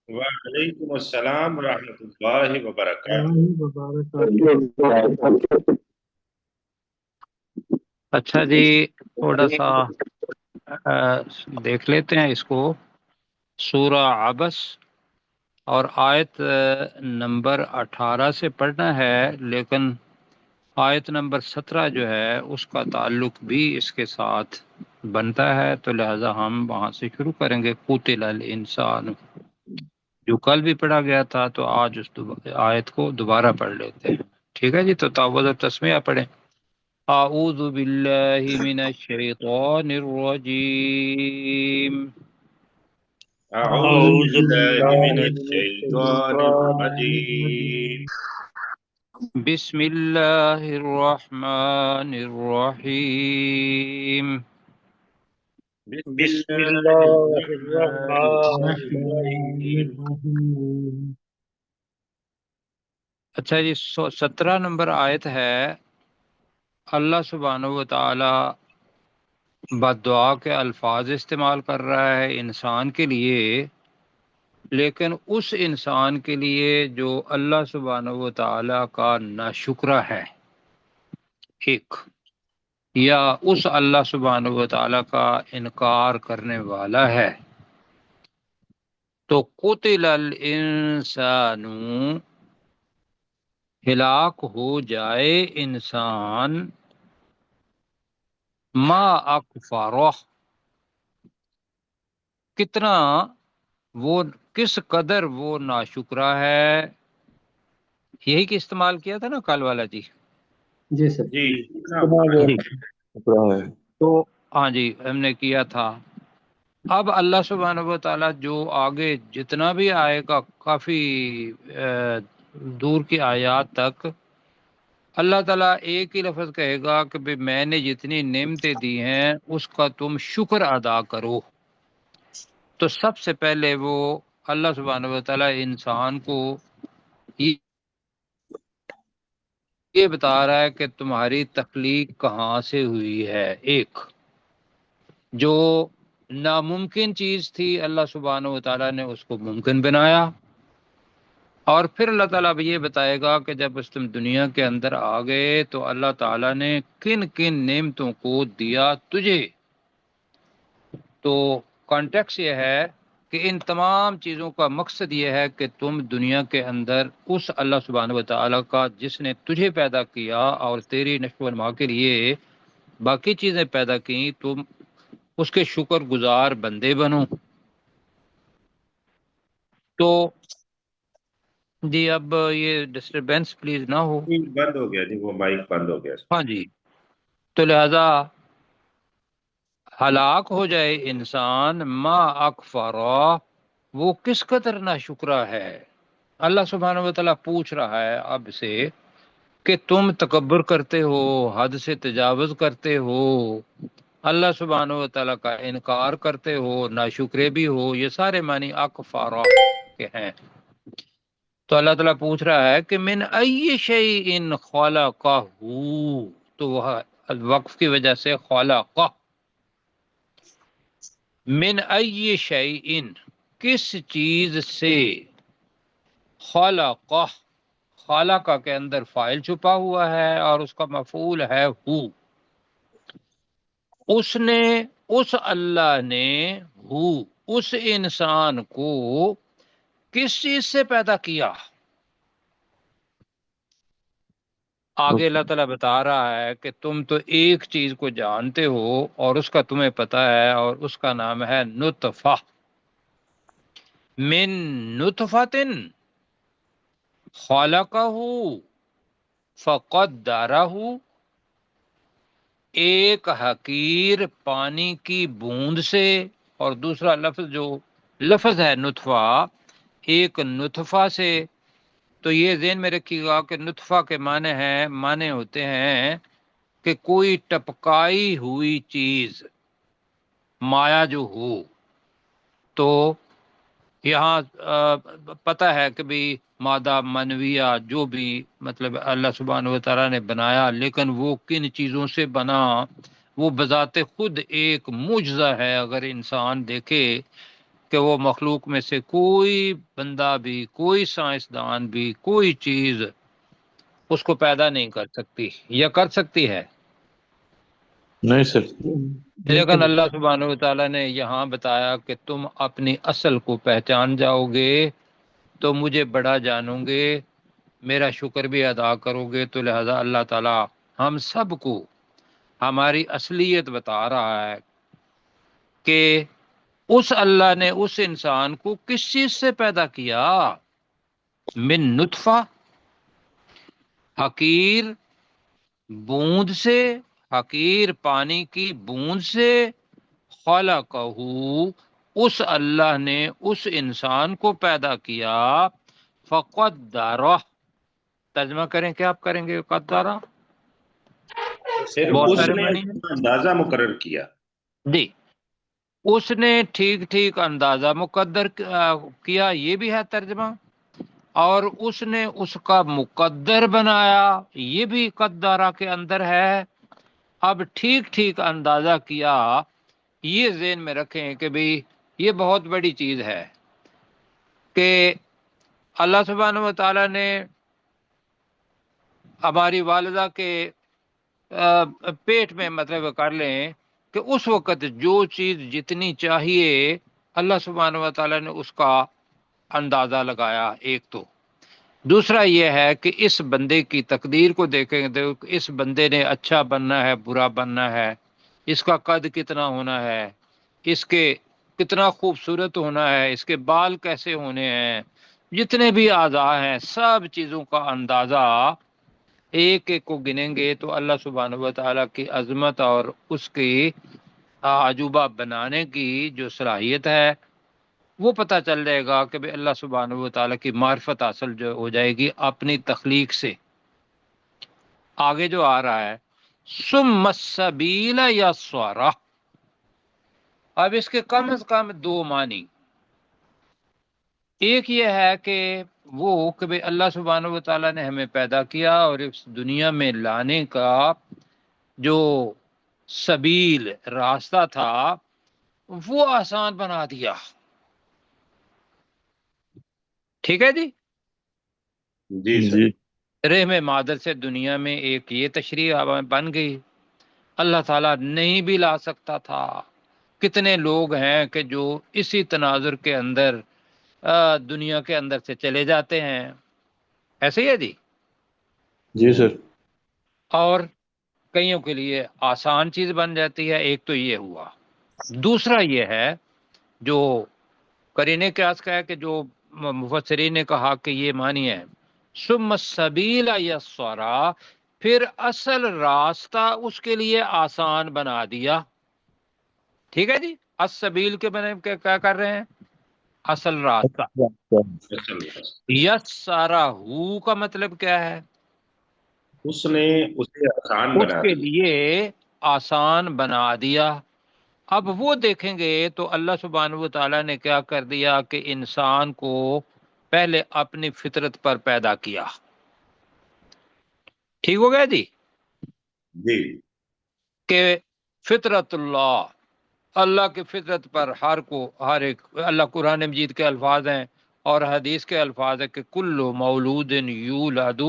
وعلیکم السلام ورحمۃ اللہ وبرکاتہ۔ اچھا جی، تھوڑا سا دیکھ لیتے ہیں اس کو۔ سورہ عبس اور آیت نمبر 18 سے پڑھنا ہے، لیکن آیت نمبر 17 جو ہے اس کا تعلق بھی اس کے ساتھ بنتا ہے، تو لہذا ہم وہاں سے شروع کریں گے۔ قتل الانسان جو کل بھی پڑھا گیا تھا، تو آج اس آیت کو دوبارہ پڑھ لیتے ہیں۔ ٹھیک ہے جی، تو تعوذ و تسمیہ پڑھیں۔ اعوذ باللہ من الشیطان الرجیم، اعوذ أعوذ باللہ من بالله من الشیطان الشيطان الرجیم۔ الرجيم. بسم اللہ الرحمن الرحیم۔ بسم بسم اللہ الله الرحمن الرحمن الرحیم۔ الرحيم. اچھا جی، 17 نمبر آیت ہے۔ اللہ سبحانہ و تعالی بد دعا کے الفاظ استعمال کر رہا ہے انسان کے لیے، لیکن اس انسان کے لیے جو اللہ سبحانہ و تعالی کا ناشکرہ ہے، ایک، یا اس اللہ سبحانہ و تعالی کا انکار کرنے والا ہے۔ تو قتل الانسان، ہلاک ہو جائے انسان، ما اکفرہ، کتنا وہ، کس قدر وہ ناشکرہ ہے۔ یہی کہ استعمال کیا تھا نا کل والا جی؟ جی سر. جی جی، تو ہاں جی ہم نے کیا تھا۔ اب اللہ سبحانہ و تعالیٰ جو آگے جتنا بھی آئے گا، کافی دور کی آیات تک، اللہ تعالیٰ ایک ہی لفظ کہے گا کہ بھی میں نے جتنی نعمتیں دی ہیں اس کا تم شکر ادا کرو۔ تو سب سے پہلے وہ اللہ سبحانہ و تعالیٰ انسان کو یہ بتا رہا ہے کہ تمہاری تخلیق کہاں سے ہوئی ہے۔ ایک جو ناممکن چیز تھی، اللہ سبحانہ و تعالیٰ نے اس کو ممکن بنایا، اور پھر اللہ تعالیٰ بھی یہ بتائے گا کہ جب اس تم دنیا کے اندر آ گئے تو اللہ تعالیٰ نے کن کن نعمتوں کو دیا تجھے۔ تو کانٹیکس یہ ہے کہ ان تمام چیزوں کا مقصد یہ ہے کہ تم دنیا کے اندر اس اللہ سبحانہ و تعالیٰ کا، جس نے تجھے پیدا کیا اور تیری نشو و نما کے لیے باقی چیزیں پیدا کی، تم اس کے شکر گزار بندے بنو۔ تو جی اب یہ ڈسٹربینس پلیز نہ ہو۔ بند ہو گیا جی، وہ مائک بند ہو گیا۔ ہاں جی، تو لہذا ہلاک ہو جائے انسان، ما اکفرا، وہ کس قدر ناشکرہ ہے۔ اللہ سبحانہ و تعالیٰ پوچھ رہا ہے اب سے کہ تم تکبر کرتے ہو، حد سے تجاوز کرتے ہو، اللہ سبحانہ و تعالیٰ کا انکار کرتے ہو، ناشکرے بھی ہو، یہ سارے معنی اکفارا کے ہیں۔ تو اللہ تعالیٰ پوچھ رہا ہے کہ من ای شیء خلقہ، تو وہ وقف کی وجہ سے خلقہ، من ای شیء، کس چیز سے، خلقہ، خالقہ کے اندر فاعل چھپا ہوا ہے اور اس کا مفعول ہے ہو۔ اس نے، اس اللہ نے، ہو، اس انسان کو کس چیز سے پیدا کیا۔ آگے اللہ تعالیٰ بتا رہا ہے کہ تم تو ایک چیز کو جانتے ہو اور اس کا تمہیں پتہ ہے، اور اس کا نام ہے نطفہ، من نطفۃ خلقہ فقدرہ، ایک حقیر پانی کی بوند سے، اور دوسرا لفظ جو لفظ ہے نطفہ، ایک نطفہ سے۔ تو یہ ذہن میں رکھیے گا کہ نطفہ کے معنی ہوتے ہیں کہ کوئی ٹپکائی ہوئی چیز، مایا جو ہو۔ تو یہاں پتہ ہے کہ بھی مادہ منویہ جو بھی مطلب اللہ سبحانہ و تعالیٰ نے بنایا، لیکن وہ کن چیزوں سے بنا، وہ بذات خود ایک معجزہ ہے۔ اگر انسان دیکھے کہ وہ مخلوق میں سے کوئی بندہ بھی، کوئی سائنسدان بھی، کوئی چیز اس کو پیدا نہیں کر سکتی، یا کر سکتی ہے؟ نہیں سر۔ لیکن اللہ سبحانہ وتعالیٰ نے یہاں بتایا کہ تم اپنی اصل کو پہچان جاؤ گے تو مجھے بڑا جانو گے، میرا شکر بھی ادا کرو گے، تو لہذا اللہ تعالیٰ ہم سب کو ہماری اصلیت بتا رہا ہے کہ اس اللہ نے اس انسان کو کس چیز سے پیدا کیا؟ من نطفہ، حقیر بوند سے، حقیر پانی کی بوند سے، خلقہ، اس اللہ نے اس انسان کو پیدا کیا، فقدرہ، ترجمہ کریں، کیا آپ کریں گے قدرہ؟ صرف بہت اس سارے نے معنی ہیں اپنا اندازہ مقرر کیا۔ جی، اس نے ٹھیک ٹھیک اندازہ مقدر کیا، یہ بھی ہے ترجمہ، اور اس نے اس کا مقدر بنایا، یہ بھی قدرہ کے اندر ہے۔ اب ٹھیک ٹھیک اندازہ کیا، یہ ذہن میں رکھیں کہ بھئی یہ بہت بڑی چیز ہے کہ اللہ سبحانہ و تعالیٰ نے ہماری والدہ کے پیٹ میں، مطلب کر لیں کہ اس وقت جو چیز جتنی چاہیے اللہ سبحانہ و تعالیٰ نے اس کا اندازہ لگایا، ایک تو۔ دوسرا یہ ہے کہ اس بندے کی تقدیر کو دیکھیں گے، اس بندے نے اچھا بننا ہے، برا بننا ہے، اس کا قد کتنا ہونا ہے، اس کے کتنا خوبصورت ہونا ہے، اس کے بال کیسے ہونے ہیں، جتنے بھی اعضاء ہیں، سب چیزوں کا اندازہ ایک ایک کو گنیں گے تو اللہ سبحانہ و تعالیٰ کی عظمت اور اس کی عجوبہ بنانے کی جو صلاحیت ہے وہ پتہ چل جائے گا کہ بھئی اللہ سبحانہ و تعالیٰ کی معرفت حاصل جو ہو جائے گی اپنی تخلیق سے۔ آگے جو آ رہا ہے ثم السبیل یسرہ، اب اس کے کم از کم دو معنی۔ ایک یہ ہے کہ وہ کہ بھئی اللہ سبحانہ و تعالیٰ نے ہمیں پیدا کیا اور اس دنیا میں لانے کا جو سبیل، راستہ تھا، وہ آسان بنا دیا۔ ٹھیک ہے جی، جی سر۔ جی رحم مادر سے دنیا میں ایک یہ تشریح بن گئی۔ اللہ تعالیٰ نہیں بھی لا سکتا تھا۔ کتنے لوگ ہیں کہ جو اسی تناظر کے اندر دنیا کے اندر سے چلے جاتے ہیں، ایسے ہی ہے جی، جی سر۔ اور کئیوں کے لیے آسان چیز بن جاتی ہے۔ ایک تو یہ ہوا، دوسرا یہ ہے جو قرینے قیاس کا ہے کہ جو مفسرین نے کہا کہ یہ معنی ہے ثم السبیل یسرا، پھر اصل راستہ اس کے لیے آسان بنا دیا۔ ٹھیک ہے جی، السبیل کے بنے کیا کر رہے ہیں؟ اصل راستہ۔ یسرہ کا مطلب کیا ہے؟ اس نے اسے آسان اس بنا کے دیا۔ لیے آسان بنا دیا۔ اب وہ دیکھیں گے تو اللہ سبحانہ و تعالیٰ نے کیا کر دیا کہ انسان کو پہلے اپنی فطرت پر پیدا کیا۔ ٹھیک ہو گیا جی، جی کہ فطرت اللہ، اللہ کی فطرت پر ہر ایک، اللہ قرآن مجید کے الفاظ ہیں اور حدیث کے الفاظ ہیں کہ کل مولود یولد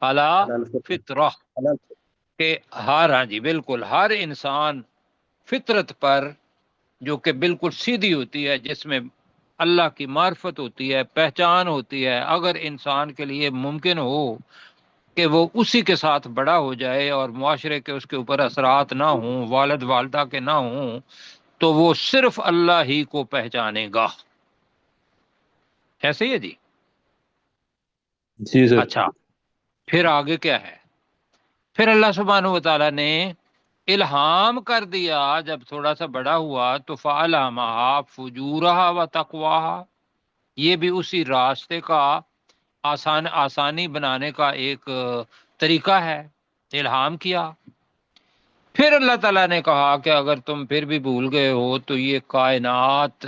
علی فطرہ، کہ ہاں جی بالکل، ہر انسان فطرت پر جو کہ بالکل سیدھی ہوتی ہے، جس میں اللہ کی معرفت ہوتی ہے، پہچان ہوتی ہے، اگر انسان کے لیے ممکن ہو کہ وہ اسی کے ساتھ بڑا ہو جائے اور معاشرے کے اس کے اوپر اثرات نہ ہوں، والد والدہ کے نہ ہوں، تو وہ صرف اللہ ہی کو پہچانے گا۔ ایسے ہی ہے جی؟ جی سر۔ اچھا، پھر آگے کیا ہے؟ پھر اللہ سبحانہ و تعالیٰ نے الہام کر دیا، جب تھوڑا سا بڑا ہوا تو فَأَلْهَمَهَا فُجُورَهَا وَتَقْوَاهَا، یہ بھی اسی راستے کا آسانی بنانے کا ایک طریقہ ہے، الہام کیا۔ پھر اللہ تعالیٰ نے کہا کہ اگر تم پھر بھی بھول گئے ہو تو یہ کائنات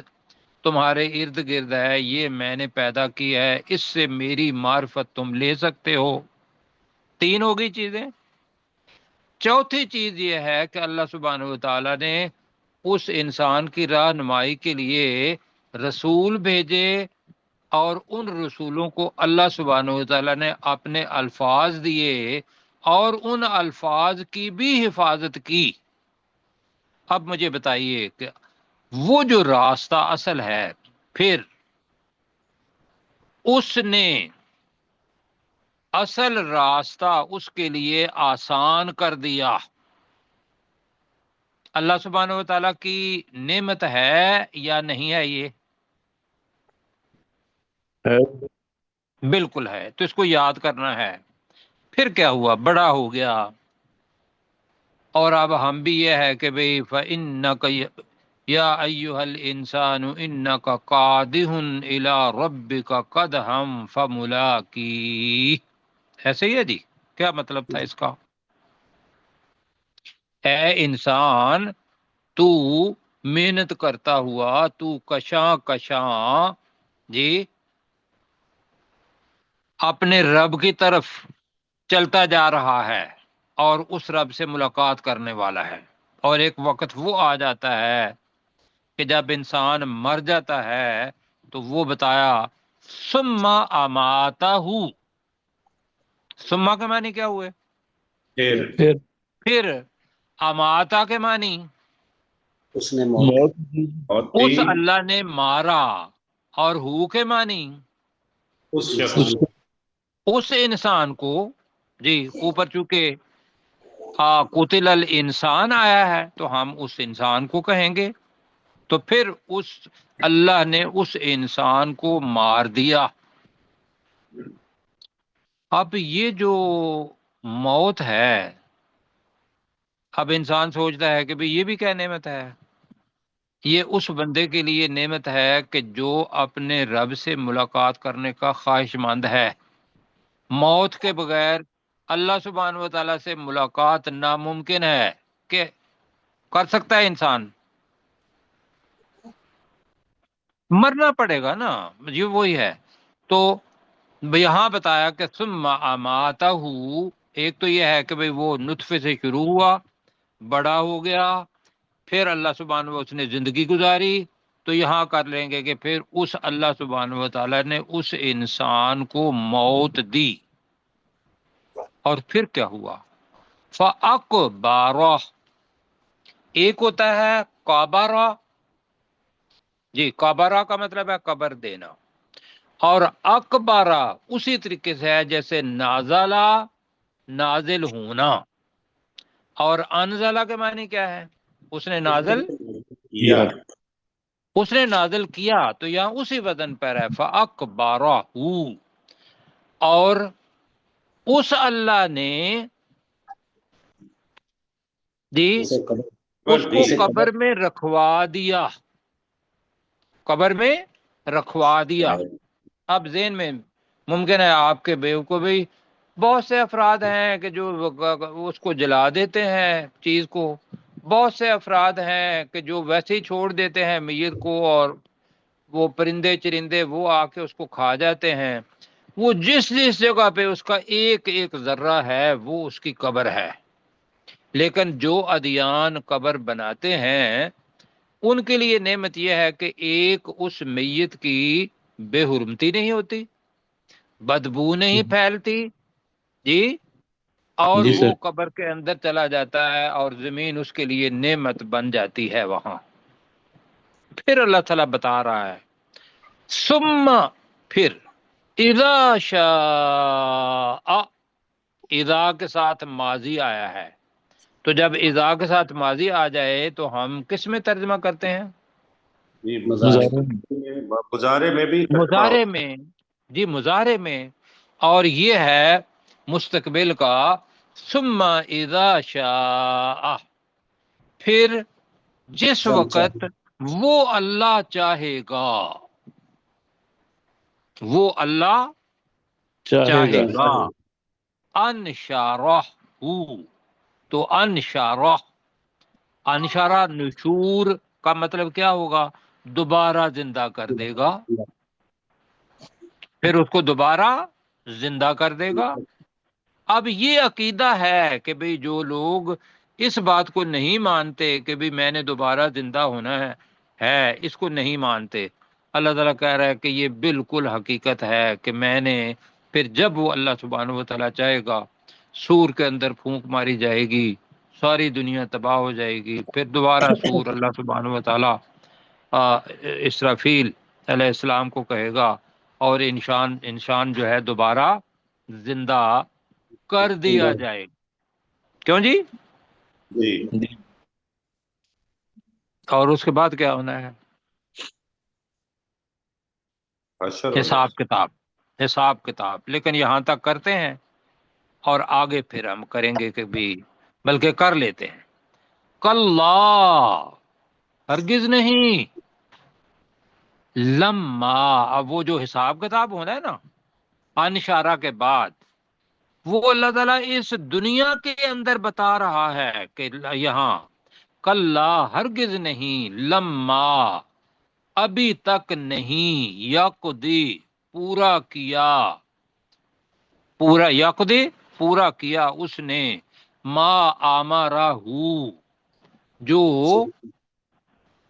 تمہارے ارد گرد ہے، یہ میں نے پیدا کی ہے، اس سے میری معرفت تم لے سکتے ہو۔ تین ہو گئی چیزیں۔ چوتھی چیز یہ ہے کہ اللہ سبحانہ و تعالیٰ نے اس انسان کی رہنمائی کے لیے رسول بھیجے، اور ان رسولوں کو اللہ سبحانہ و تعالیٰ نے اپنے الفاظ دیے اور ان الفاظ کی بھی حفاظت کی۔ اب مجھے بتائیے کہ وہ جو راستہ اصل ہے، پھر اس نے اصل راستہ اس کے لیے آسان کر دیا۔ اللہ سبحانہ و تعالیٰ کی نعمت ہے یا نہیں ہے؟ یہ ہے۔ بالکل ہے، تو اس کو یاد کرنا ہے۔ پھر کیا ہوا؟ بڑا ہو گیا، اور اب ہم بھی یہ ہے کہ بھئی فَإِنَّكَ یا ایہا الانسان انک قادح الی ربک قدحا فملاقی۔ ایسے ہی ہے جی؟ کیا مطلب تھا اس کا؟ اے انسان، تو محنت کرتا ہوا، تو کشاں کشاں جی اپنے رب کی طرف چلتا جا رہا ہے، اور اس رب سے ملاقات کرنے والا ہے۔ اور ایک وقت وہ آ جاتا ہے کہ جب انسان مر جاتا ہے تو وہ بتایا ثم اماتہ، ثم کے معنی کیا ہوئے؟ پھر پھر اماتہ کے معنی اس نے موت موت اس اللہ نے مارا، اور ہو کے معنی اس اس اس انسان کو، جی اوپر چونکہ قتل الانسان آیا ہے تو ہم اس انسان کو کہیں گے، تو پھر اس اللہ نے اس انسان کو مار دیا۔ اب یہ جو موت ہے، اب انسان سوچتا ہے کہ بھئی یہ بھی کیا نعمت ہے؟ یہ اس بندے کے لیے نعمت ہے کہ جو اپنے رب سے ملاقات کرنے کا خواہش مند ہے۔ موت کے بغیر اللہ سبحانہ و تعالیٰ سے ملاقات ناممکن ہے کہ کر سکتا ہے انسان؟ مرنا پڑے گا نا، یہ وہی ہے۔ تو یہاں بتایا کہ ثم اماتہ، ایک تو یہ ہے کہ بھئی وہ نطفے سے شروع ہوا، بڑا ہو گیا، پھر اللہ سبحانہ و اس نے زندگی گزاری، تو یہاں کر لیں گے کہ پھر اس اللہ سبحانہ و تعالیٰ نے اس انسان کو موت دی، اور پھر کیا ہوا؟ فَأَقْبَرَهُ، ایک ہوتا ہے قبرہ، جی قبرہ کا مطلب ہے قبر دینا، اور اکبرہ اسی طریقے سے ہے جیسے نازلہ نازل ہونا، اور انزلہ کے معنی کیا ہے؟ اس نے نازل یا اس نے نازل کیا، تو یہاں اسی وزن پر ہے فَأَقْبَرَهُ، اور اس اللہ نے جی اسے قبر اس کو قبر میں رکھوا دیا، قبر میں رکھوا دیا۔ اب ذہن میں ممکن ہے آپ کے بیوقوفی بہت سے افراد ہیں کہ جو اس کو جلا دیتے ہیں چیز کو، بہت سے افراد ہیں کہ جو ویسے ہی چھوڑ دیتے ہیں میت کو، اور وہ پرندے چرندے وہ آ کے اس کو کھا جاتے ہیں۔ وہ جس جس جگہ پہ اس کا ایک ایک ذرہ ہے وہ اس کی قبر ہے۔ لیکن جو ادیان قبر بناتے ہیں ان کے لیے نعمت یہ ہے کہ ایک اس میت کی بے حرمتی نہیں ہوتی، بدبو نہیں پھیلتی جی، اور جی وہ سر، قبر کے اندر چلا جاتا ہے اور زمین اس کے لیے نعمت بن جاتی ہے وہاں۔ پھر اللہ تعالیٰ بتا رہا ہے ثم، پھر اذا شاء، اذا کے ساتھ ماضی آیا ہے، تو جب اذا کے ساتھ ماضی آ جائے تو ہم کس میں ترجمہ کرتے ہیں؟ مظاہرے میں بھی ترجمہ مضارع میں، جی مضارع میں، اور یہ ہے مستقبل کا ثم اذا شاء، پھر جس جب وقت وہ اللہ چاہے گا، وہ اللہ چاہے گا، انشارہ، تو انشارہ، انشارہ نشور کا مطلب کیا ہوگا؟ دوبارہ زندہ کر دے گا، پھر اس کو دوبارہ زندہ کر دے گا۔ اب یہ عقیدہ ہے کہ بھئی جو لوگ اس بات کو نہیں مانتے کہ بھی میں نے دوبارہ زندہ ہونا ہے، اس کو نہیں مانتے۔ اللہ تعالیٰ کہہ رہا ہے کہ یہ بالکل حقیقت ہے کہ میں نے پھر جب وہ اللہ سبحانہ و تعالیٰ چاہے گا سور کے اندر پھونک ماری جائے گی، ساری دنیا تباہ ہو جائے گی، پھر دوبارہ سور اللہ سبحانہ و تعالیٰ اسرافیل علیہ السلام کو کہے گا اور انسان جو ہے دوبارہ زندہ کر دیا جائے گا۔ کیوں جی؟ جی اور اس کے بعد کیا ہونا ہے؟ حشر ہونا حساب کتاب۔ لیکن یہاں تک کرتے ہیں اور آگے پھر ہم کریں گے کہ بھی بلکہ کر لیتے ہیں۔ کلا، ہرگز نہیں، لما، اب وہ جو حساب کتاب ہونا ہے نا انشارہ کے بعد، وہ اللہ تعالیٰ اس دنیا کے اندر بتا رہا ہے کہ یہاں کلا، ہرگز نہیں، لما، ابھی تک نہیں، یقضی، پورا کیا، پورا کیا اس نے، ما آمرہ، جو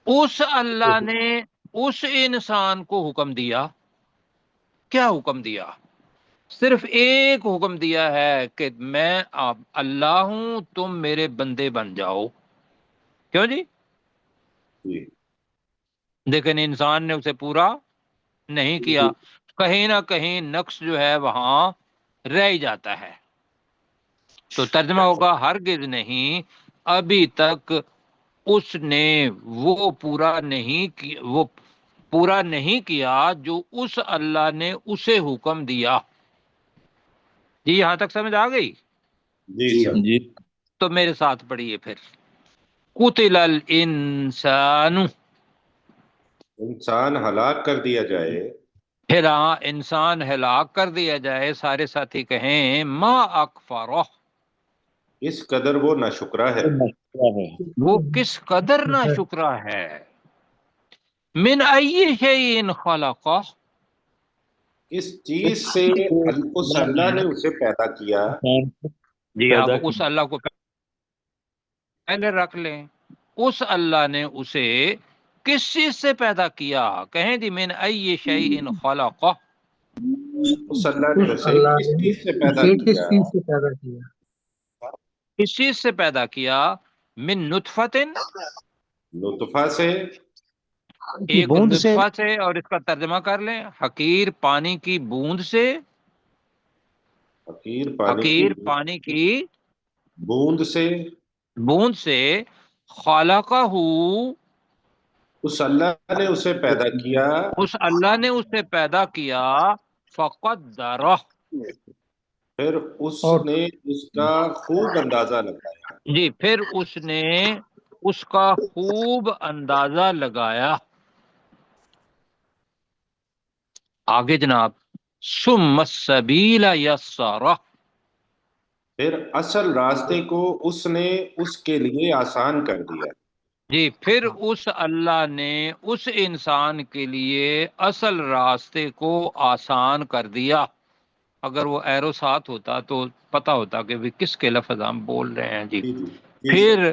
اس اللہ نے اس انسان کو حکم دیا۔ کیا حکم دیا؟ صرف ایک حکم دیا ہے کہ میں اللہ ہوں، تم میرے بندے بن جاؤ۔ کیوں جی؟ جی لیکن انسان نے اسے پورا نہیں کیا، کہیں نہ کہیں نقص جو ہے وہاں رہ ہی جاتا ہے۔ تو ترجمہ ہوگا ہرگز نہیں، ابھی تک اس نے وہ پورا نہیں کیا جو اس اللہ نے اسے حکم دیا۔ جی یہاں تک سمجھ آ گئی؟ جی تو میرے ساتھ پڑھیے پھر۔ قتل الانسان، انسان ہلاک کر دیا جائے، پھر ہاں انسان ہلاک کر دیا جائے، سارے ساتھی کہیں ما اکفرہ، اس قدر وہ ناشکرا ہے، وہ کس قدر ناشکرا ہے، من ای شیء خلقہ، اس چیز سے اس اللہ نے اسے پیدا کیا۔ جی اب اس اللہ کو پہلے رکھ لیں، اس اللہ نے اسے کس چیز سے پیدا کیا؟ کہیں دی من ای شیء خلقہ، اس اللہ نے اسے کس چیز سے پیدا کیا؟ کس چیز سے پیدا کیا؟ من نطفت، نطفہ سے، ایک نطفہ سے، اور اس کا ترجمہ کر لیں حقیر پانی کی بوند سے، حقیر پانی کی بوند سے، خالقہ، اس اللہ نے اسے پیدا کیا، اس اللہ نے اسے پیدا کیا، فقدرہ، پھر اس نے اس کا خوب اندازہ لگایا۔ جی پھر اس نے اس کا خوب اندازہ لگایا۔ آگے جناب، ثم السبیل یسرہ، پھر اصل راستے کو اس نے اس کے لیے آسان کر دیا۔ جی پھر اس اللہ نے اس انسان کے لیے اصل راستے کو آسان کر دیا۔ اگر وہ ایرو ساتھ ہوتا تو پتہ ہوتا کہ بھی کس کے لفظ ہم بول رہے ہیں۔ جی پھر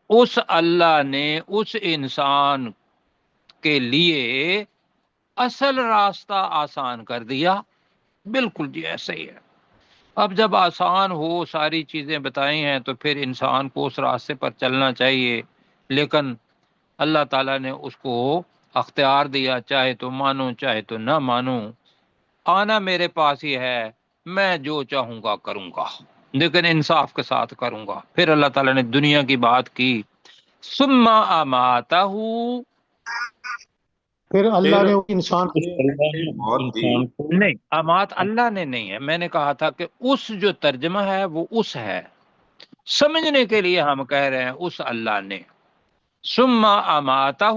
اس اللہ نے اس انسان کے لیے اصل راستہ آسان کر دیا۔ بالکل جی ایسا ہی ہے۔ اب جب آسان ہو، ساری چیزیں بتائی ہیں، تو پھر انسان کو اس راستے پر چلنا چاہیے، لیکن اللہ تعالیٰ نے اس کو اختیار دیا، چاہے تو مانو چاہے تو نہ مانو، آنا میرے پاس ہی ہے، میں جو چاہوں گا کروں گا، لیکن انصاف کے ساتھ کروں گا۔ پھر اللہ تعالیٰ نے دنیا کی بات کی، ثم اماتہ، پھر اللہ نے انسان موت دی۔ نہیں، امات اللہ نے نہیں ہے، میں نے کہا تھا کہ اس جو ترجمہ ہے وہ اس ہے، سمجھنے کے لیے ہم کہہ رہے ہیں اس اللہ نے۔ ثم اماتہ،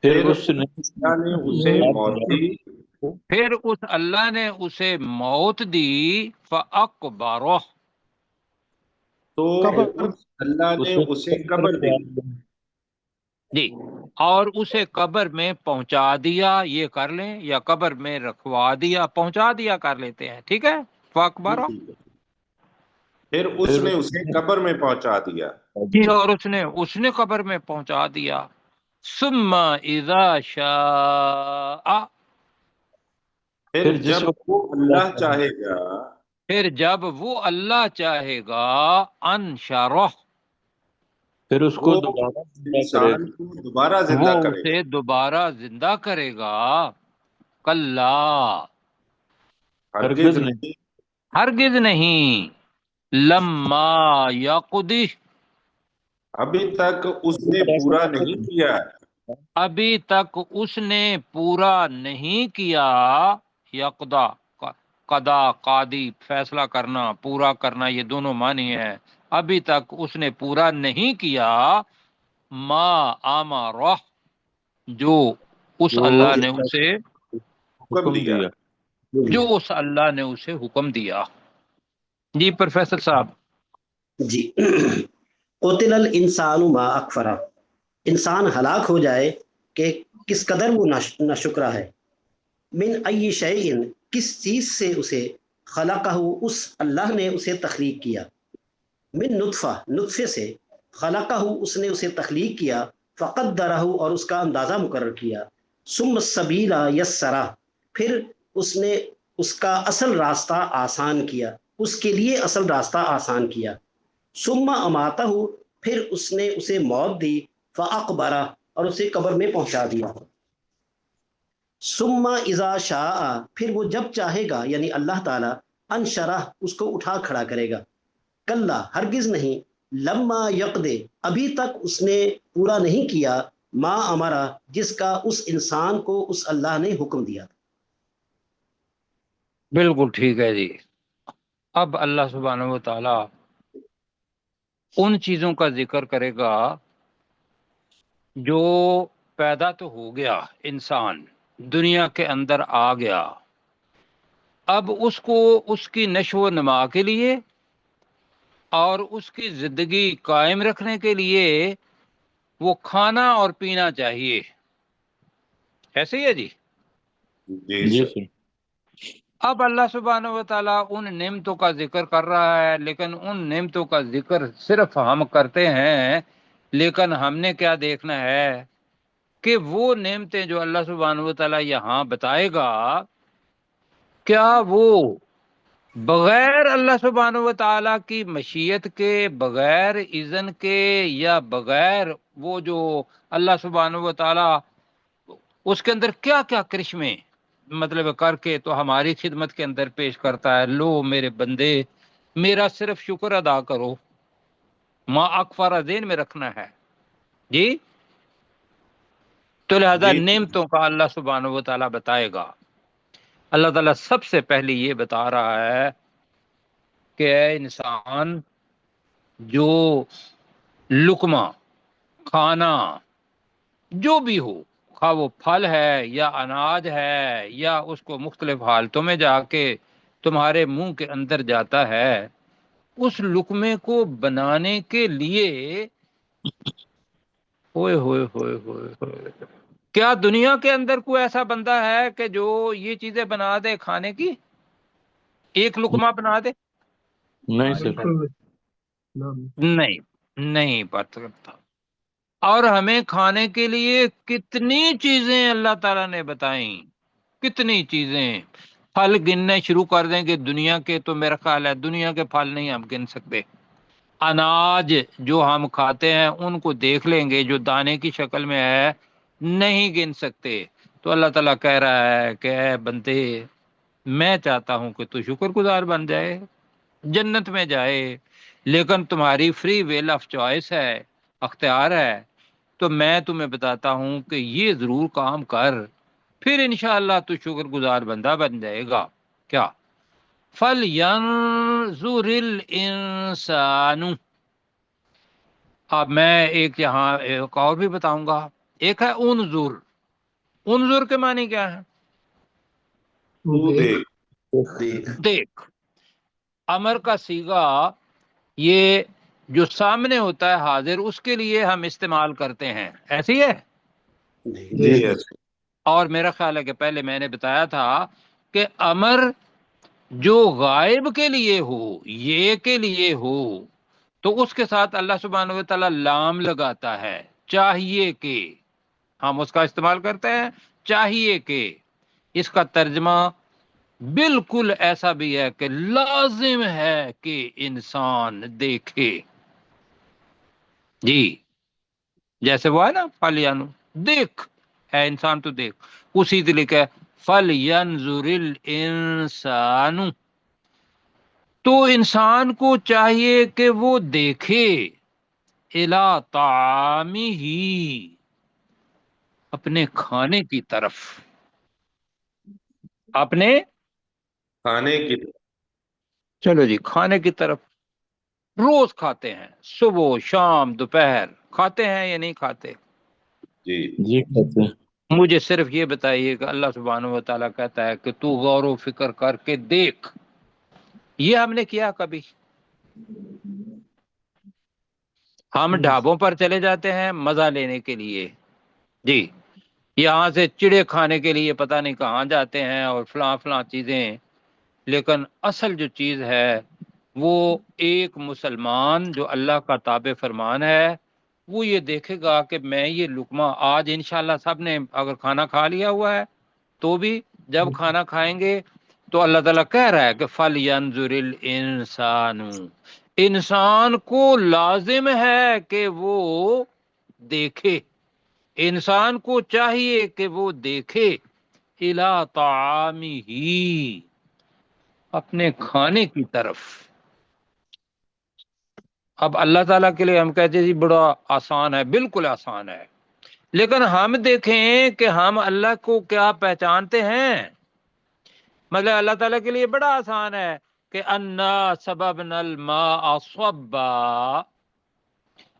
پھر اس اللہ نے اسے موت دی، پھر اس اللہ نے اسے موت دی، فاقبرہ، تو اس اللہ نے اسے قبر دی۔ جی اور اسے قبر میں پہنچا دیا، یہ کر لیں، یا قبر میں رکھوا دیا، پہنچا دیا کر لیتے ہیں، ٹھیک ہے، فاقبرہ۔ پھر اس نے اسے قبر میں پہنچا دیا. جی، اور اس نے قبر میں پہنچا دیا. ثم اذا شاء، پھر جب وہ اللہ چاہے گا، پھر جب وہ اللہ چاہے گا، انشرہ، پھر اس کو وہ دوبارہ زندہ کرے انسان کو دوبارہ وہ زندہ کرے گا. اسے دوبارہ زندہ کرے گا. کلا، ہرگز نہیں. ہرگز نہیں. لما یقضی، ابھی تک اس نے پورا نہیں کیا. ابھی تک اس نے پورا نہیں کیا. یقضا، قضا، قاضی، فیصلہ کرنا، پورا کرنا، یہ دونوں معنی ہیں. ابھی تک اس نے پورا نہیں کیا. ما امرہ، جو اس اللہ نے اسے، حکم دیا. جو اس اللہ نے اسے حکم دیا. جی پروفیسر صاحب. جی قتل الانسان ما اکفرا، انسان ہلاک ہو جائے کہ کس قدر وہ ناشکرا ہے. من ای شیء، کس چیز سے اسے، خلقہ، اس اللہ نے اسے تخلیق کیا. من نطفہ، نطفے سے، خلقہ، اس نے اسے تخلیق کیا. فقدرہ، اور اس کا اندازہ مقرر کیا. ثم السبیل یسرہ، پھر اس نے اس کا اصل راستہ آسان کیا، اس کے لیے اصل راستہ آسان کیا. ثم اماتہ، پھر اس نے اسے موت دی. فاقبرہ، اور اسے قبر میں پہنچا دیا. ثم اذا شاء، پھر وہ جب چاہے گا، یعنی اللہ تعالیٰ، انشرح، اس کو اٹھا کھڑا کرے گا. کلا، ہرگز نہیں. لما یقدے، ابھی تک اس نے پورا نہیں کیا. ما امرا، جس کا اس انسان کو اس اللہ نے حکم دیا. بالکل ٹھیک ہے جی. اب اللہ سبحانہ و تعالی ان چیزوں کا ذکر کرے گا جو پیدا تو ہو گیا، انسان دنیا کے اندر آ گیا. اب اس کو اس کی نشو و نما کے لیے اور اس کی زندگی قائم رکھنے کے لیے وہ کھانا اور پینا چاہیے. ایسے ہی ہے جی. جی سر. اب اللہ سبحانہ و تعالیٰ ان نعمتوں کا ذکر کر رہا ہے، لیکن ان نعمتوں کا ذکر صرف ہم کرتے ہیں، لیکن ہم نے کیا دیکھنا ہے کہ وہ نعمتیں جو اللہ سبحانہ و تعالیٰ یہاں بتائے گا، کیا وہ بغیر اللہ سبحانہ و تعالیٰ کی مشیت کے، بغیر اذن کے، یا بغیر وہ جو اللہ سبحانہ و تعالیٰ اس کے اندر کیا کیا کرشمے مطلب کر کے تو ہماری خدمت کے اندر پیش کرتا ہے، لو میرے بندے میرا صرف شکر ادا کرو. ما اکفر ذہن میں رکھنا ہے جی. تو لہذا نعمتوں کا اللہ سبحانہ و تعالیٰ بتائے گا. اللہ تعالیٰ سب سے پہلے یہ بتا رہا ہے کہ اے انسان، جو لقمہ، کھانا، جو بھی ہو، خواہ وہ پھل ہے یا اناج ہے یا اس کو مختلف حالتوں میں جا کے تمہارے منہ کے اندر جاتا ہے، اس لقمے کو بنانے کے لیے ہوئے ہوئے ہوئے ہوئے ہوئے، کیا دنیا کے اندر کوئی ایسا بندہ ہے کہ جو یہ چیزیں بنا دے کھانے کی؟ ایک لقمہ بنا دے؟ نہیں سر. نہیں پتہ کرتا. اور ہمیں کھانے کے لیے کتنی چیزیں اللہ تعالیٰ نے بتائیں، کتنی چیزیں. پھل گننے شروع کر دیں گے دنیا کے تو میرا خیال ہے دنیا کے پھل نہیں ہم گن سکتے. اناج جو ہم کھاتے ہیں ان کو دیکھ لیں گے، جو دانے کی شکل میں ہے، نہیں گن سکتے. تو اللہ تعالیٰ کہہ رہا ہے کہ اے بندے، میں چاہتا ہوں کہ تو شکر گزار بن جائے، جنت میں جائے، لیکن تمہاری فری ویل آف چوائس ہے، اختیار ہے. تو میں تمہیں بتاتا ہوں کہ یہ ضرور کام کر، پھر انشاءاللہ تو شکر گزار بندہ بن جائے گا. کیا؟ فَلْيَنظُرِ الْإِنسَانُ. اب میں ایک یہاں ایک اور بھی بتاؤں گا. ایک ہے انظر. انظر کے معنی کیا ہے؟ دیکھ. امر کا صیغہ یہ جو سامنے ہوتا ہے حاضر، اس کے لیے ہم استعمال کرتے ہیں، ایسی ہے. جی. اور میرا خیال ہے کہ پہلے میں نے بتایا تھا کہ امر جو غائب کے لیے ہو، یہ کے لیے ہو، تو اس کے ساتھ اللہ سبحانہ و تعالیٰ لام لگاتا ہے، چاہیے کہ، ہم اس کا استعمال کرتے ہیں چاہیے کہ، اس کا ترجمہ بالکل ایسا بھی ہے کہ لازم ہے کہ انسان دیکھے، جی، جیسے وہ ہے نا فَلْيَنْظُرْ، دیکھ، ہے انسان تو دیکھ، اسی طریقے لکھا ہے فَلْيَنْظُرِ الْإِنسَانُ، تو انسان کو چاہیے کہ وہ دیکھے، إِلَىٰ طَعَامِهِ، اپنے کھانے کی طرف، اپنے، کھانے کی، چلو جی، کھانے کی طرف روز کھاتے ہیں، صبح شام دوپہر کھاتے ہیں یا نہیں کھاتے؟ جی جی کہتے ہیں۔ مجھے صرف یہ بتائیے کہ اللہ سبحانہ و تعالیٰ کہتا ہے کہ تو غور و فکر کر کے دیکھ، یہ ہم نے کیا کبھی؟ ہم ڈھابوں پر چلے جاتے ہیں مزہ لینے کے لیے، جی، یہاں سے چڑے کھانے کے لیے پتہ نہیں کہاں جاتے ہیں اور فلاں فلاں چیزیں، لیکن اصل جو چیز ہے وہ ایک مسلمان جو اللہ کا تابع فرمان ہے وہ یہ دیکھے گا کہ میں یہ لقمہ آج انشاءاللہ سب نے اگر کھانا کھا لیا ہوا ہے تو بھی جب کھانا کھائیں گے تو اللہ تعالیٰ کہہ رہا ہے کہ فَلْيَنْظُرِ الْإِنسَانُ، انسان کو لازم ہے کہ وہ دیکھے، انسان کو چاہیے کہ وہ دیکھے، إِلَىٰ طَعَامِهِ، اپنے کھانے کی طرف۔ اب اللہ تعالیٰ کے لیے ہم کہتے ہیں جی بڑا آسان ہے، بالکل آسان ہے، لیکن ہم دیکھیں کہ ہم اللہ کو کیا پہچانتے ہیں۔ مطلب اللہ تعالیٰ کے لیے بڑا آسان ہے کہ انا سببنا الماء صبا،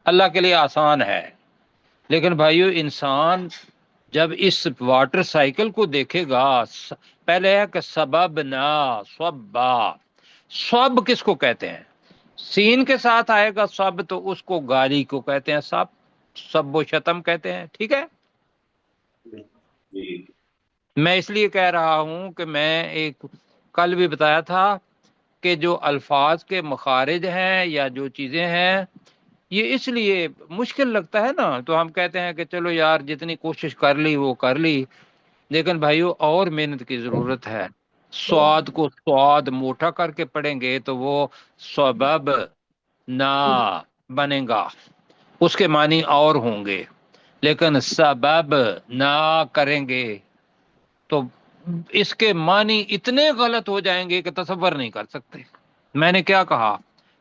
اللہ کے لیے آسان ہے، لیکن بھائیو انسان جب اس واٹر سائیکل کو دیکھے گا، پہلے ہے کہ سببنا صبا، صب کس کو کہتے ہیں؟ سین کے ساتھ آئے گا سب تو اس کو گالی کو کہتے ہیں، سب و شتم کہتے ہیں، ٹھیک ہے؟ جی میں اس لیے کہہ رہا ہوں کہ میں ایک کل بھی بتایا تھا کہ جو الفاظ کے مخارج ہیں یا جو چیزیں ہیں یہ اس لیے مشکل لگتا ہے نا، تو ہم کہتے ہیں کہ چلو یار جتنی کوشش کر لی وہ کر لی، لیکن بھائیو اور محنت کی ضرورت ہے۔ سواد کو سواد موٹا کر کے پڑھیں گے تو وہ سبب نہ بنے گا، اس کے معنی اور ہوں گے، لیکن سبب نہ کریں گے تو اس کے معنی اتنے غلط ہو جائیں گے کہ تصور نہیں کر سکتے۔ میں نے کیا کہا؟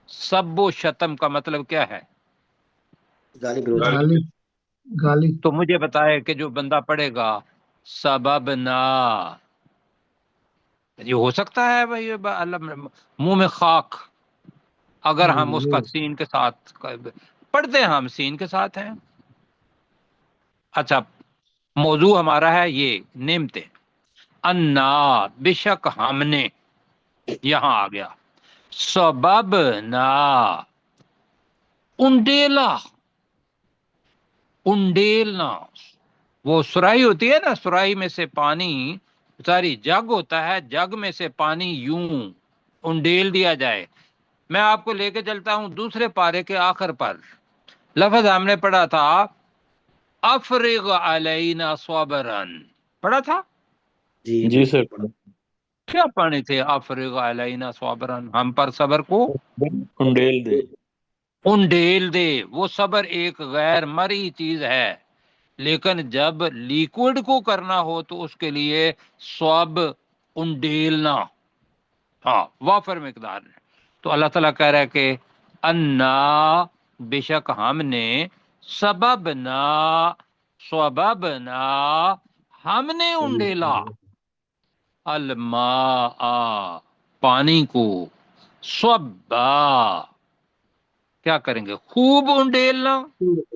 سب و شتم کا مطلب کیا ہے؟ گالی گلوچ، گالی، گالی، تو مجھے بتائے کہ جو بندہ پڑھے گا سبب نہ، یہ ہو سکتا ہے بھائی اللہ منہ میں خاک، اگر ہم اس کا سین کے ساتھ پڑھتے ہیں، ہم سین کے ساتھ ہیں۔ اچھا، موضوع ہمارا ہے یہ نعمتیں، انا، بے شک ہم نے، یہاں آ گیا سبب نا، انڈیلا، انڈیلنا، وہ سراہی ہوتی ہے نا، سراہی میں سے پانی، ساری جگ ہوتا ہے، جگ میں سے پانی یوں انڈیل دیا جائے۔ میں آپ کو لے کے چلتا ہوں دوسرے پارے کے آخر پر، لفظ ہم نے پڑھا تھا افرغ علینا صبرن، پڑھا تھا؟ جی سر، کیا پڑھے تھے؟ افرغ علینا صبرن، ہم پر صبر کو انڈیل دے۔ انڈیل دے۔ وہ صبر ایک غیر مرئی چیز ہے، لیکن جب لیکوڈ کو کرنا ہو تو اس کے لیے صب انڈیلنا، ہاں، وافر مقدار ہے۔ تو اللہ تعالیٰ کہہ رہا ہے کہ انا، بے شک ہم نے، سبب نا، سبب نا، ہم نے انڈیلا، الماء، پانی کو، صبا، کیا کریں گے؟ خوب انڈیلنا،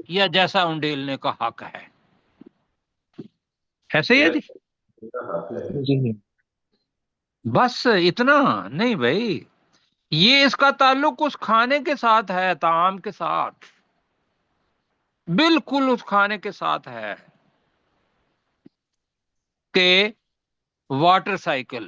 یا جیسا انڈیلنے کا حق ہے، ایسے ہی ہے جی؟ جی بس اتنا نہیں بھائی، یہ اس کا تعلق اس کھانے کے ساتھ ہے، طعام کے ساتھ، بالکل اس کھانے کے ساتھ ہے کہ واٹر سائیکل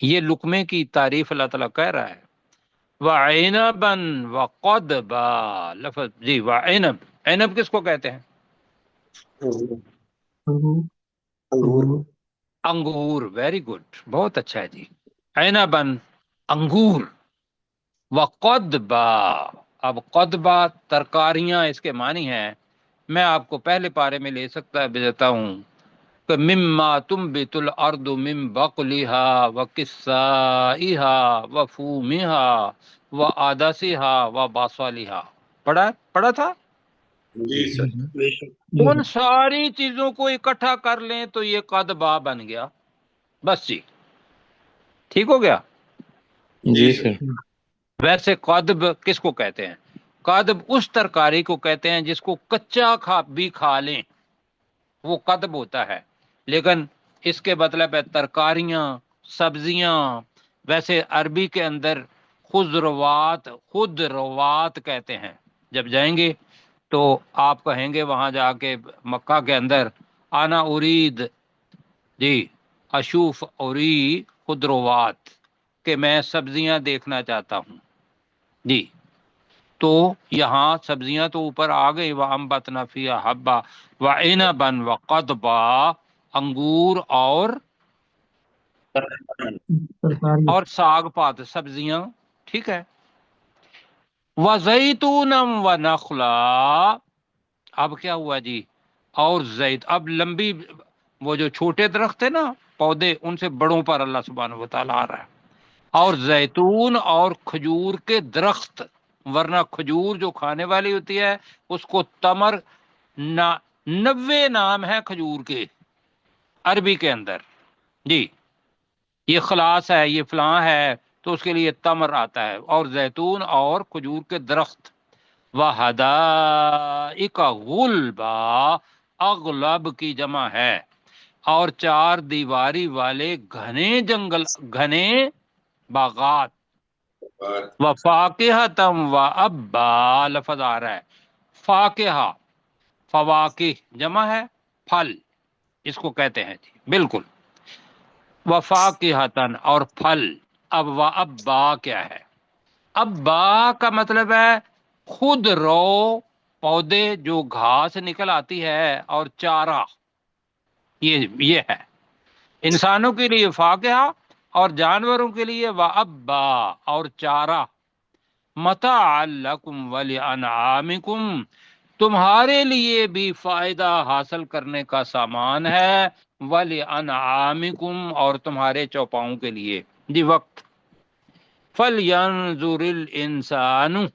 یہ لقمے کی تعریف اللہ تعالیٰ کہہ رہا ہے. وَعِنَبًا وَقَضْبًا لفظ جی وعنب. عنب کس کو کہتے ہیں؟ انگور. انگور. ویری گڈ، بہت اچھا ہے جی. عنبًا انگور. وقضبا، اب قضبا ترکاریاں اس کے معنی ہیں. میں آپ کو پہلے پارے میں لے دیتا ہوں کہ مما تنبت الارض من بقلها وقثائها وفومها وعدسها وبصلها. پڑھا تھا. جی سر. ان ساری چیزوں کو اکٹھا کر لیں تو یہ قضبا بن گیا. بس جی ٹھیک ہو گیا. جی سر. ویسے قدب کس کو کہتے ہیں؟ قدب اس ترکاری کو کہتے ہیں جس کو کچا بھی کھا لیں وہ قدب ہوتا ہے. لیکن اس کے مطلب ہے ترکاریاں، سبزیاں. ویسے عربی کے اندر خضروات کہتے ہیں. جب جائیں گے تو آپ کہیں گے وہاں جا کے مکہ کے اندر انا ارید جی اشوف ارید خضروات، کہ میں سبزیاں دیکھنا چاہتا ہوں جی. تو یہاں سبزیاں تو اوپر آ گئی. وَأَنبَتْنَا فِيهَا حَبًّا وَعِنَبًا وَقَضْبًا، انگور اور ساگ پات سبزیاں. ٹھیک ہے. وَزَيْتُونًا وَنَخْلًا، اب کیا ہوا جی؟ اور اب لمبی وہ جو چھوٹے درخت ہے نا پودے، ان سے بڑوں پر اللہ سبحانہ و تعالیٰ آ رہا ہے. اور زیتون اور کھجور کے درخت، ورنہ کھجور جو کھانے والی ہوتی ہے اس کو تمر 90 نام ہے کھجور کے عربی کے اندر جی. یہ خلاص ہے، یہ فلاں ہے، تو اس کے لیے تمر آتا ہے. اور زیتون اور کھجور کے درخت. وحدائق غلبا، اغلب کی جمع ہے. اور 4 دیواری والے گھنے باغات. وفاکہتم وابا، لفظ آ رہا ہے فاکہہ، فواکہ جمع ہے پھل، اس کو کہتے ہیں جی بالکل. وفاکہتن اور پھل. اب وابا کیا ہے؟ ابا کا مطلب ہے خود رو پودے جو گھاس نکل آتی ہے، اور چارہ یہ ہے. انسانوں کے لیے فاکہہ اور جانوروں کے لیے وابا اور چارہ. متاع لکم ولانعامکم، تمہارے لیے بھی فائدہ حاصل کرنے کا سامان ہے. ولانعامکم اور تمہارے چوپاؤں کے لیے جی. وقت. فَلْيَنْظُرِ الْإِنسَانُ،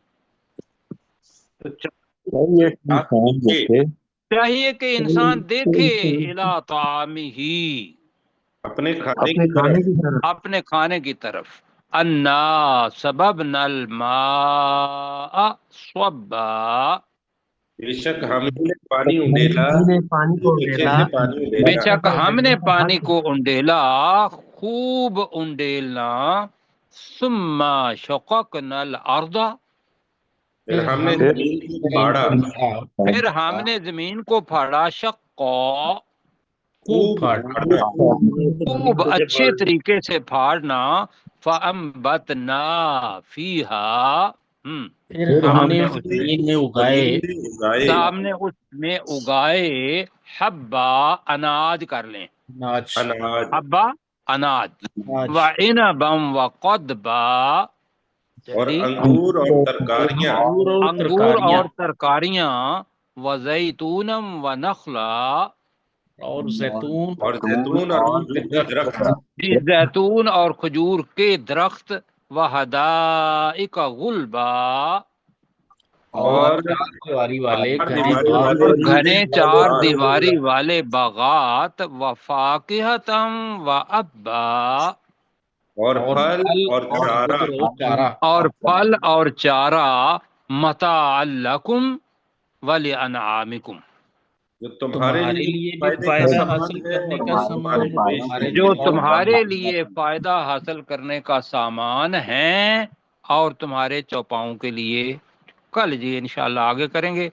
چاہیے کہ انسان دیکھے اِلیٰ طَعَامِهِ، اپنے کھانے کی طرف. انا سببنا الماء صبا، بے شک ہم نے پانی انڈیلا، بے شک ہم نے پانی کو انڈیلا، خوب انڈیلنا. ثم شققنا الارض، پھر ہم نے زمین کو پھاڑا، پھر ہم نے زمین کو پھاڑا. شقا، خوب پھاڑنا، خوب اچھے طریقے سے پھاڑنا. فَأَنبَتْنَا فِيهَا، پھر ہم نے اس زمین میں اگائے، ہم نے اس میں اگائے. حبا، اناج کر لیں، اناج، حبا اناج. وعنبا وقضبا، اور انگور اور ترکاریاں، انگور اور ترکاریاں. وزیتونا ونخلا، اور زیتون اور زیتون اور کھجور کے درخت، زیتون اور کھجور کے درخت. وحدائق غلبا، اور 4 دیواری والے گھنے 4 دیواری والے باغات. وفاکہتم وابا، اور پھل اور چارہ، اور پھل اور چارہ. متاع لکم ولانعامکم، جو تمہارے لیے بھی فائدہ حاصل کرنے کا سامان ہے، جو تمہارے لیے فائدہ حاصل کرنے کا سامان ہے اور تمہارے چوپاؤں کے لیے. کل جی انشاءاللہ آگے کریں گے.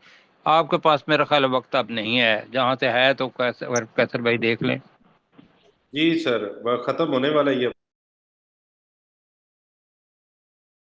آپ کے پاس میرا خیال وقت اب نہیں ہے، جہاں سے ہے تو کیسر بھائی دیکھ لیں. جی سر ختم ہونے والا ہی ہے.